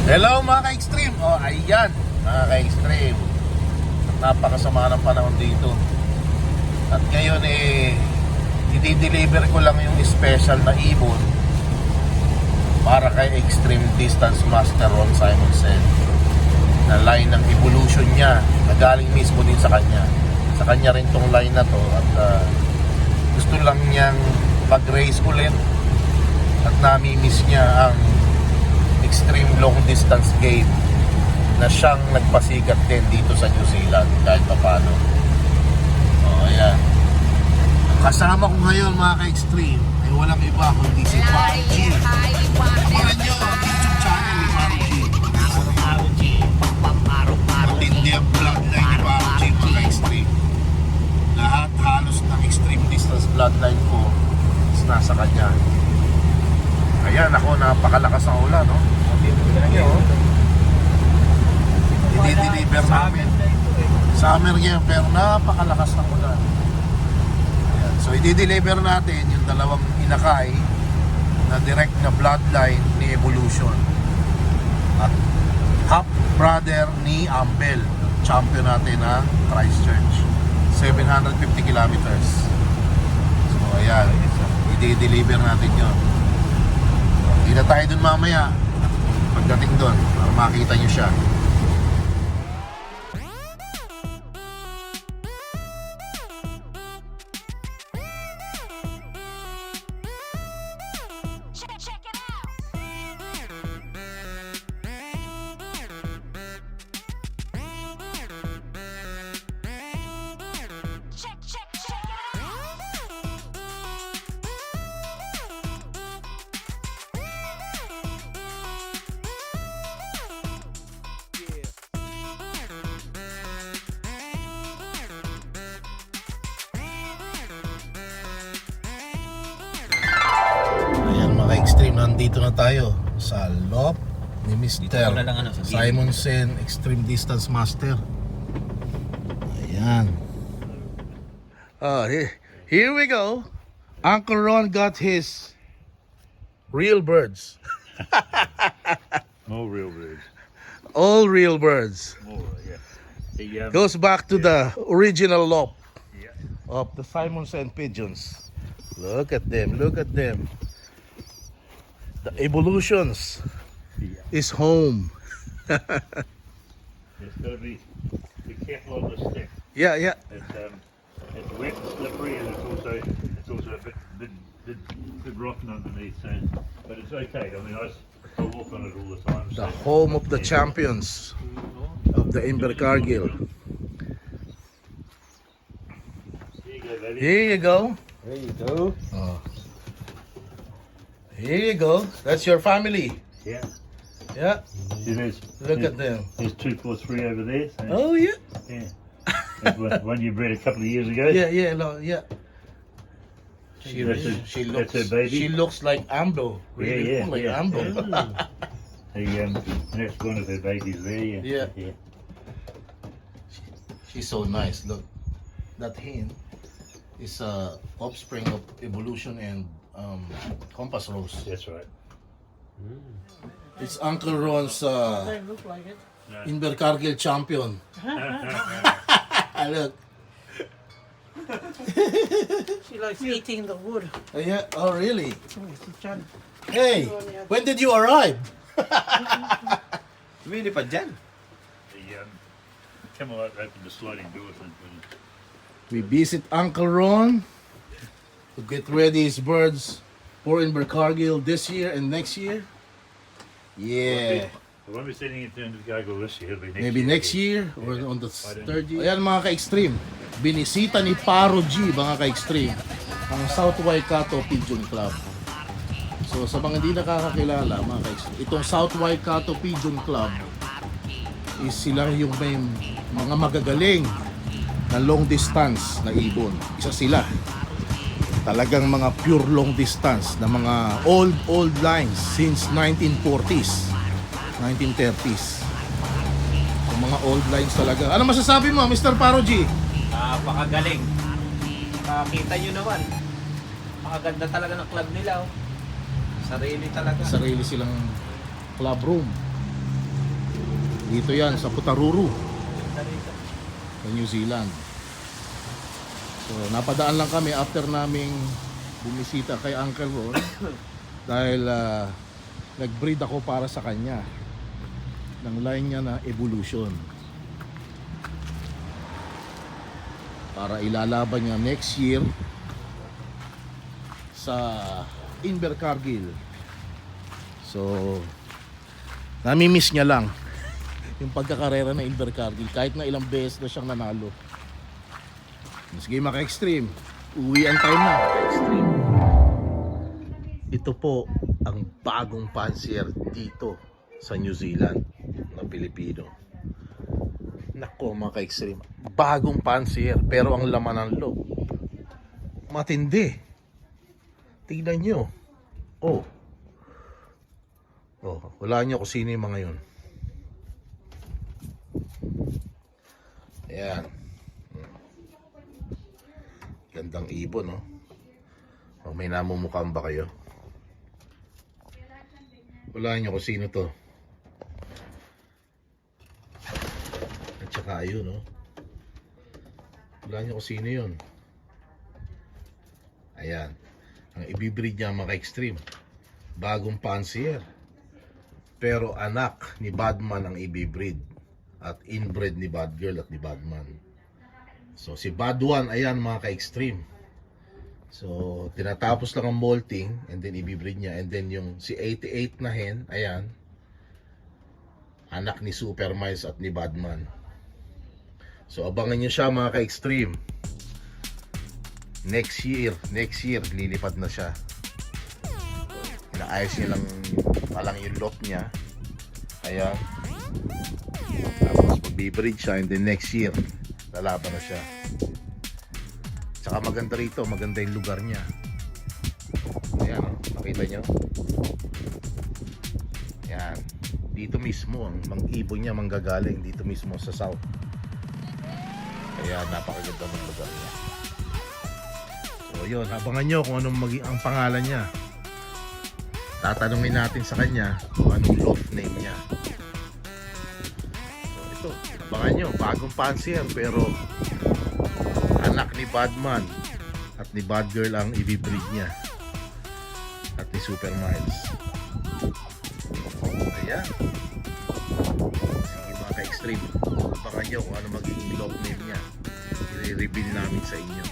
Hello mga ka-extreme. Oh, ayan mga ka-extreme. Napakasama ng panahon dito. At ngayon i-deliver ko lang yung special na ibon para kay Extreme Distance Master Ron Simonsen. Na line ng evolution niya na galing mismo din sa kanya. Sa kanya rin tong line na to. At gusto lang niyang mag-race ulit. At nami-miss niya ang extreme long distance game na siyang nagpasikat din dito sa New Zealand kahit pa paano. Oh, ayan. Ang kasama ko ngayon mga ka-extreme ay walang iba kundi si Paruji. Abangan nyo ang YouTube channel ni Paruji. Matindi ang bloodline ni Paruji mga ka-extreme. Lahat halos ng extreme distance bloodline ko is nasa kanya. Ayan ako, napakalakas ang ulan, no? I-deliver namin. Summer yan, pero napakalakas ng ulan. Ayan. So i-deliver natin yung dalawang inakay na direct na bloodline ni Evolution. At half brother ni Ambel, champion natin ng Christchurch. 750 kilometers. So ayan, i-deliver natin yun. Hindi na tayo dun mamaya pagdating dun para makita nyo siya. Extreme, nandito na tayo sa loft ni Mr. Simonsen, Extreme Distance Master. Ayan. Here we go. Uncle Ron got his real birds. More real birds. All real birds. More, yeah. Goes back to the original loft Yeah. of the Simonsen pigeons. Look at them, look at them. The Evolutions is home. There's got to be careful on the stick. Yeah. It's wet and slippery, and it's also a bit rotten underneath. So, but it's okay. I mean, I walk on it all the time. The home of the champions of the Invercargill. Here you go, baby. Here you go. There you go. Oh. Here you go. That's your family. Yeah. Yeah. See, Look at them. There's 2, 4, 3 over there. So, Oh yeah. yeah. That's one you bred a couple of years ago. Yeah. No, yeah. She That's her baby. She looks like Ambo. Really like Ambo. That's one of her babies there. Yeah. She's so nice. Look, that hen is a offspring of Evolution and Compass Rose. That's right. It's Uncle Ron's They look like it. Invercargill champion. Look. She likes eating the wood. Yeah. Oh, really? They Hey, when did you arrive? Lumilipad dyan. Camelot opened the sliding doors and We visit Uncle Ron to get ready his birds for Invercargill this year and next year. Yeah. I won't be sending it to Invercargill this year. It'll be next Maybe year. next year or on the third year. Ayan mga ka-extreme. Binisita ni Paruji mga ka-extreme ang South Waikato Pigeon Club. So sa mga hindi nakakakilala mga ka-extreme, itong South Waikato Pigeon Club is sila yung may mga magagaling na long distance na ibon. Isa sila. Talagang mga pure long distance na mga old lines since 1940s, 1930s. So, mga old lines talaga. Ano masasabi mo, Mr. Paruji? Napakagaling. Nakakita nyo naman. Napakaganda talaga ng club nila. Oh. Sarili talaga. Sarili silang club room. Dito yan sa Putaruru, sa New Zealand. So napadaan lang kami after naming bumisita kay Uncle Ron dahil nag-breed ako para sa kanya ng line niya na Evolution para ilalaban niya next year sa Invercargill. So nami-miss niya lang yung pagkakarera na Invercargill kahit na ilang beses na siyang nanalo. Sige mga ka-extreme, uwian time na. Extreme. Ito po ang bagong pansier dito sa New Zealand na Pilipino. Nako mga ka-extreme, bagong pansier pero ang laman ng loob matindi. Tignan nyo. Oh, wala nyo kung sino yung mga yun. Ayan. Gandang ibon, no? Oh, may namumukhaan ba kayo? Wala nyo kung sino to. At saka ayun, no? Wala nyo kung sino yun. Ayan. Ang ibibreed niya mga extreme. Bagong pansier. Pero anak ni Badman ang ibibreed. At inbred ni Bad Girl at ni Badman. So si Bad One, ayan mga ka-extreme. So tinatapos lang ang molting and then ibibreed niya. And then yung si 88 na hen, ayan, anak ni Super Miles at ni Badman. So abangan niyo siya mga ka-extreme. Next year lilipad na siya. Inaayos niya lang palang yung lot niya. Ayan. Tapos magbibreed siya and then next year lalaban na siya. Tsaka maganda rito, maganda yung lugar niya. Ayan, oh, nakita nyo? Ayan. Dito mismo ang ibon niya manggagaling dito mismo sa south. Kaya napakaganda ng lugar niya. So yun, abangan nyo kung anong maging ang pangalan niya. Tatanungin natin sa kanya kung anong loft name niya. So ito, abangan nyo, bagong pansier pero anak ni Badman at ni Bad Girl ang ibibreed niya at ni Super Miles. Ayan. Sige mga ka-extreme, abangan nyo kung ano magiging loft name niya. I-reveal namin sa inyo.